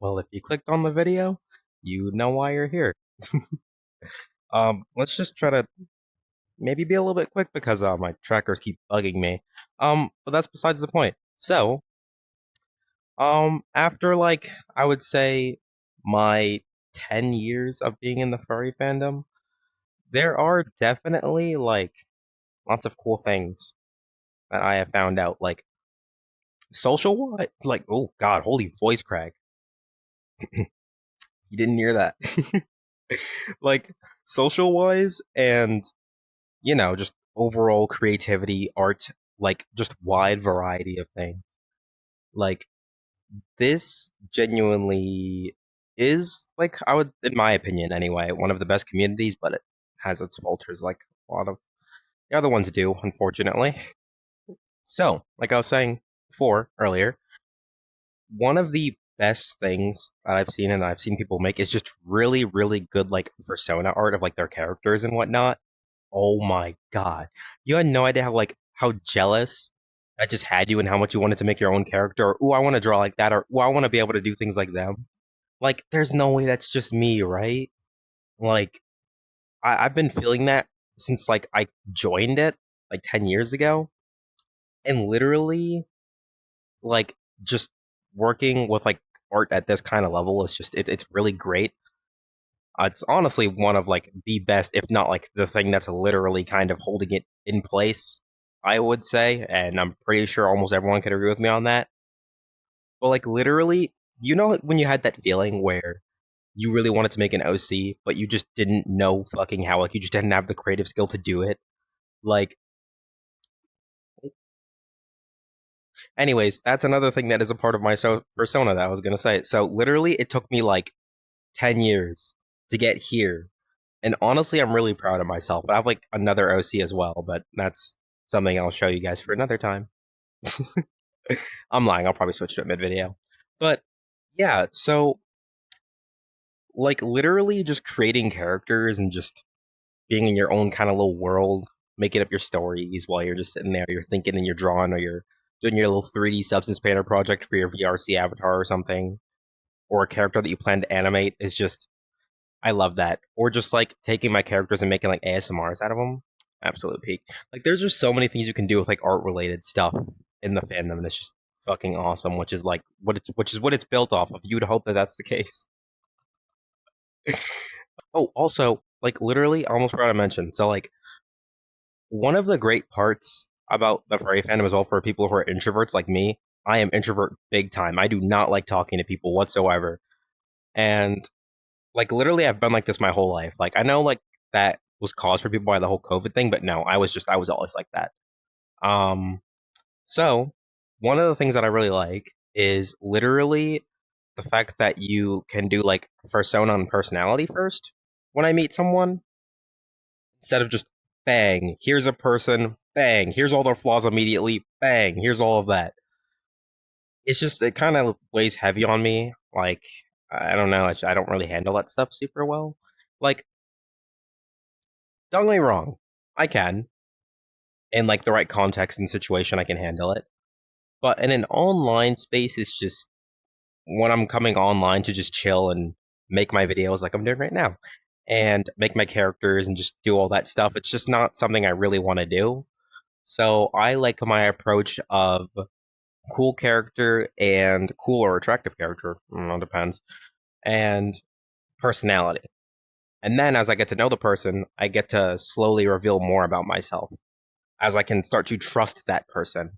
Well, if you clicked on the video, you know why you're here. Let's just try to maybe be a little bit quick because my trackers keep bugging me. But that's besides the point. So, after like I would say my 10 years of being in the furry fandom, there are definitely like lots of cool things that I have found out. Like social, like oh god, holy voice crack! You didn't hear that. Like social wise and just overall creativity, art, like just wide variety of things. Like this genuinely is like I would, in my opinion anyway, one of the best communities, but it has its falters like a lot of the other ones do, unfortunately. So, like I was saying before earlier, one of the best things that I've seen and I've seen people make is just really, really good like persona art of like their characters and whatnot. Oh my god. You had no idea how jealous I just had you and how much you wanted to make your own character, or ooh, I want to draw like that, or ooh, I want to be able to do things like them. Like, there's no way that's just me, right? Like, I've been feeling that since like I joined it like 10 years ago. And literally, like, just working with like art at this kind of level is just it's really great. It's honestly one of like the best, if not like the thing that's literally kind of holding it in place, I would say, and I'm pretty sure almost everyone could agree with me on that. But like literally, when you had that feeling where you really wanted to make an OC, but you just didn't know fucking how, like you just didn't have the creative skill to do it. Like, anyways, that's another thing that is a part of my persona that I was gonna say. So literally, it took me like 10 years to get here. And honestly, I'm really proud of myself. I have like another OC as well, but that's something I'll show you guys for another time. I'm lying. I'll probably switch to it mid video. But yeah, so like literally just creating characters and just being in your own kind of little world, making up your stories while you're just sitting there, you're thinking and you're drawing, or you're doing your little 3D substance painter project for your VRC avatar or something, or a character that you plan to animate is just I love that. Or just like taking my characters and making like ASMRs out of them. Absolute peak. Like there's just so many things you can do with like art related stuff in the fandom, and it's just fucking awesome. Which is like what it's built off of. You'd hope that that's the case. Oh, also, like literally, I almost forgot to mention. So like one of the great parts about the furry fandom as well for people who are introverts like me. I am introvert big time. I do not like talking to people whatsoever. And like literally I've been like this my whole life. Like I know like that was caused for people by the whole COVID thing, but no, I was always like that. Um so one of the things that I really like is literally the fact that you can do like persona and personality first when I meet someone instead of just bang, here's a person, bang, here's all their flaws immediately, bang, here's all of that. It's just it kind of weighs heavy on me. Like I don't know, I don't really handle that stuff super well. Like don't get me wrong, I can. In like the right context and situation, I can handle it. But in an online space, it's just when I'm coming online to just chill and make my videos like I'm doing right now and make my characters and just do all that stuff. It's just not something I really want to do. So I like my approach of cool character and cool or attractive character, depends, and personality. And then as I get to know the person, I get to slowly reveal more about myself as I can start to trust that person,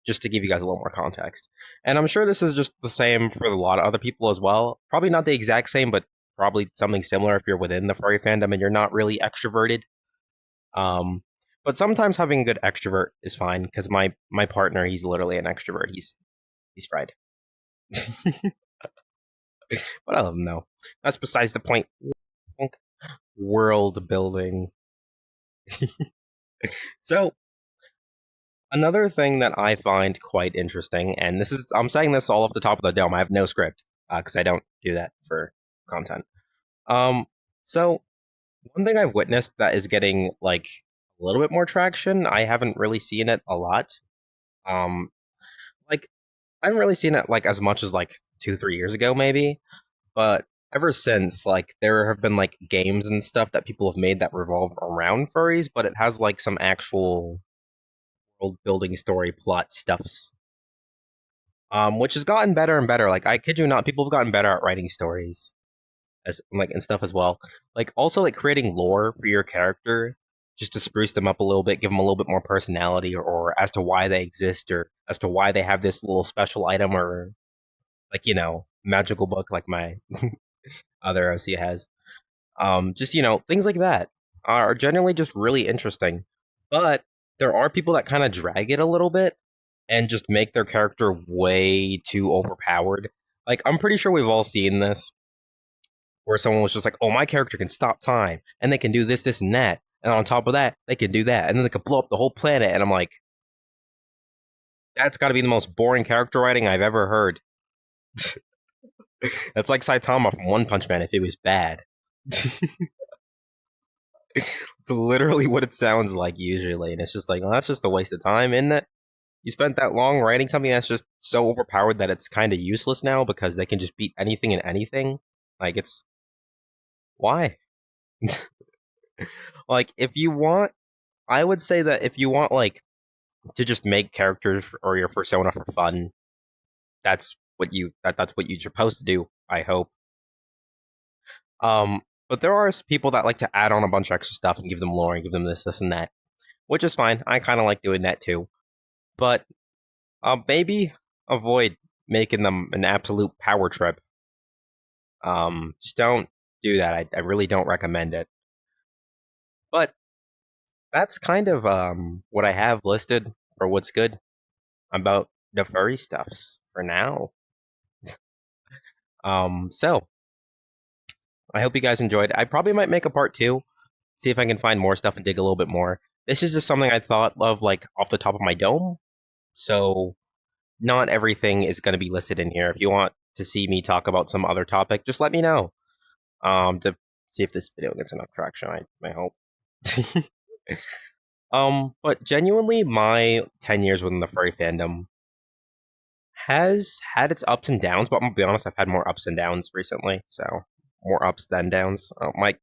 just to give you guys a little more context. And I'm sure this is just the same for a lot of other people as well. Probably not the exact same, but probably something similar if you're within the furry fandom and you're not really extroverted. Um, but sometimes having a good extrovert is fine because my partner, he's literally an extrovert. He's fried. But I love him though. That's besides the point. World building. So another thing that I find quite interesting, and this is I'm saying this all off the top of the dome. I have no script because I don't do that for content. Um, so one thing I've witnessed that is getting like a little bit more traction. I haven't really seen it a lot. Um, like I haven't really seen it like as much as like 2, 3 years ago, maybe. But ever since, like, there have been like games and stuff that people have made that revolve around furries, but it has like some actual world building story plot stuffs. Which has gotten better and better. Like, I kid you not, people have gotten better at writing stories as like and stuff as well. Like, also like creating lore for your character just to spruce them up a little bit, give them a little bit more personality, or as to why they exist, or as to why they have this little special item, or like magical book like my other OC has. Just things like that are generally just really interesting. But there are people that kind of drag it a little bit and just make their character way too overpowered. Like, I'm pretty sure we've all seen this, where someone was just like, "Oh, my character can stop time, and they can do this, this, and that, and on top of that, they can do that, and then they could blow up the whole planet." And I'm like, that's got to be the most boring character writing I've ever heard. That's like Saitama from One Punch Man if it was bad. It's literally what it sounds like usually, and it's just like, well, that's just a waste of time, isn't it? You spent that long writing something that's just so overpowered that it's kind of useless now because they can just beat anything and anything. Like, it's why? Like, if you want, I would say that if you want like to just make characters or your persona for fun, that's what you're supposed to do. I hope. But there are people that like to add on a bunch of extra stuff and give them lore and give them this, this, and that, which is fine. I kind of like doing that too. But maybe avoid making them an absolute power trip. Just don't do that. I really don't recommend it. But that's kind of what I have listed for what's good about the furry stuffs for now. So I hope you guys enjoyed. I probably might make a part two, see if I can find more stuff and dig a little bit more. This is just something I thought of like off the top of my dome. So not everything is going to be listed in here. If you want to see me talk about some other topic, just let me know. To see if this video gets enough traction. I hope. But genuinely, my 10 years within the furry fandom has had its ups and downs. But I'm gonna be honest, I've had more ups and downs recently. So more ups than downs. Oh, my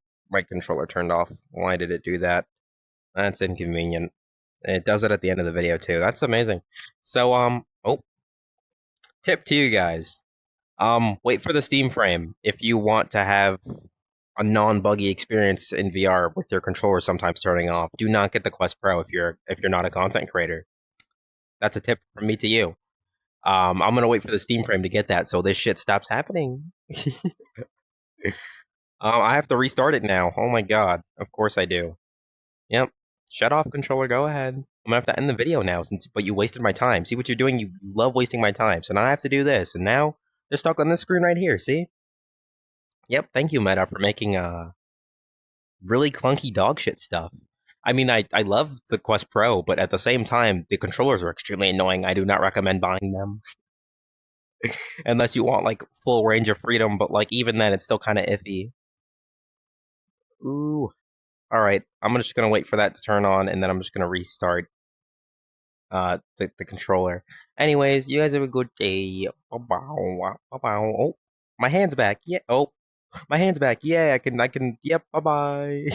controller turned off. Why did it do that? That's inconvenient. It does it at the end of the video too. That's amazing. So oh, tip to you guys. Wait for the Steam frame if you want to have a non-buggy experience in VR with your controller sometimes turning off. Do not get the Quest Pro if you're not a content creator. That's a tip from me to you. I'm gonna wait for the Steam frame to get that so this shit stops happening. I have to restart it now. Oh my god. Of course I do. Yep. Shut off, controller. Go ahead. I'm gonna have to end the video now, but you wasted my time. See what you're doing? You love wasting my time. So now I have to do this, and now they're stuck on this screen right here. See? Yep. Thank you, Meta, for making really clunky dog shit stuff. I mean, I love the Quest Pro, but at the same time, the controllers are extremely annoying. I do not recommend buying them unless you want like full range of freedom. But like even then, it's still kind of iffy. Ooh. All right. I'm just gonna wait for that to turn on, and then I'm just gonna restart the controller. Anyways, you guys have a good day. Bye-bye. Bye-bye. Oh, my hand's back. Yeah. Oh, my hand's back. Yeah, I can. Yep. Bye bye.